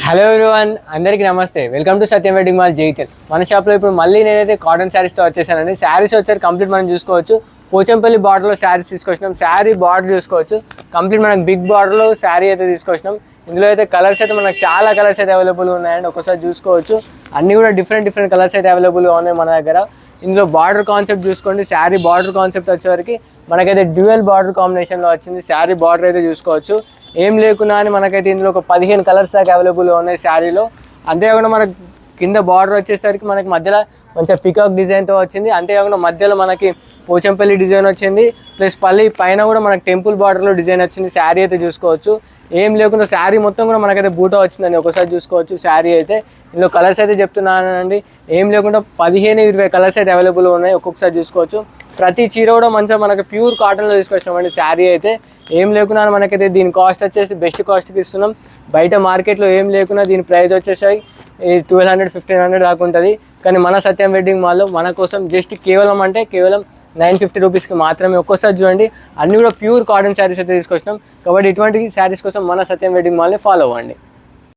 Hello everyone, అందరికీ నమస్తే. Welcome to Satyam wedding mall Jagtial. మన షాప్లో ఇప్పుడు మళ్ళీ నేనైతే కాటన్ శారీస్తో వచ్చేసానండి. శారీస్ వచ్చారు కంప్లీట్ మనం చూసుకోవచ్చు. పోచంపల్లి బార్డర్లో శారీస్ తీసుకొచ్చినాం. శారీ బార్డర్ చూసుకోవచ్చు, కంప్లీట్ మనకు బిగ్ బార్డర్లో శారీ అయితే తీసుకొచ్చినాం. ఇందులో అయితే కలర్స్ అయితే మనకు చాలా కలర్స్ అయితే అవైలబుల్గా ఉన్నాయండి. ఒకసారి చూసుకోవచ్చు, అన్నీ కూడా డిఫరెంట్ కలర్స్ అయితే అవైలబుల్గా ఉన్నాయి మన దగ్గర. ఇందులో బార్డర్ కాన్సెప్ట్ చూసుకోండి. శారీ బార్డర్ కాన్సెప్ట్ వచ్చేవరకు మనకైతే డ్యూయల్ బార్డర్ కాంబినేషన్లో వచ్చింది. శారీ బార్డర్ అయితే చూసుకోవచ్చు. ఏం లేకున్నా అని మనకైతే ఇందులో ఒక 15 కలర్స్ దాకా అవైలబుల్గా ఉన్నాయి శారీలో. అంతేకాకుండా మనకి కింద బార్డర్ వచ్చేసరికి మనకి మధ్యలో మంచిగా పికాక్ డిజైన్తో వచ్చింది. అంతేకాకుండా మధ్యలో మనకి పోచంపల్లి డిజైన్ వచ్చింది. ప్లస్ పైన కూడా మనకి టెంపుల్ బార్డర్లో డిజైన్ వచ్చింది. శారీ అయితే చూసుకోవచ్చు. ఏం లేకుండా శారీ మొత్తం కూడా మనకైతే బూటా వచ్చిందండి. ఒకసారి చూసుకోవచ్చు శారీ అయితే. ఇందులో కలర్స్ అయితే చెప్తున్నానండి. ఏం లేకుండా 15-20 కలర్స్ అయితే అవైలబుల్గా ఉన్నాయి. ఒక్కొక్కసారి చూసుకోవచ్చు. ప్రతి చీర కూడా మంచిగా మనకి ప్యూర్ కాటన్లో తీసుకొచ్చినామండి. శారీ అయితే ఏం లేకున్నా మనకైతే దీని కాస్ట్ వచ్చేసి బెస్ట్ కాస్ట్కి ఇస్తున్నాం. బయట మార్కెట్లో ఏం లేకున్నా దీని ప్రైస్ వచ్చేసి 1200-1500 దాకా ఉంటుంది. కానీ మన సత్యం వెడ్డింగ్ మాల్లో మన కోసం జస్ట్ కేవలం 950 రూపీస్కి మాత్రమే. ఒక్కోసారి చూడండి, అన్నీ కూడా ప్యూర్ కాటన్ శారీస్ అయితే తీసుకొచ్చినాం. కాబట్టి ఇటువంటి శారీస్ కోసం మన సత్యం వెడ్డింగ్ మాల్ని ఫాలో అవ్వండి.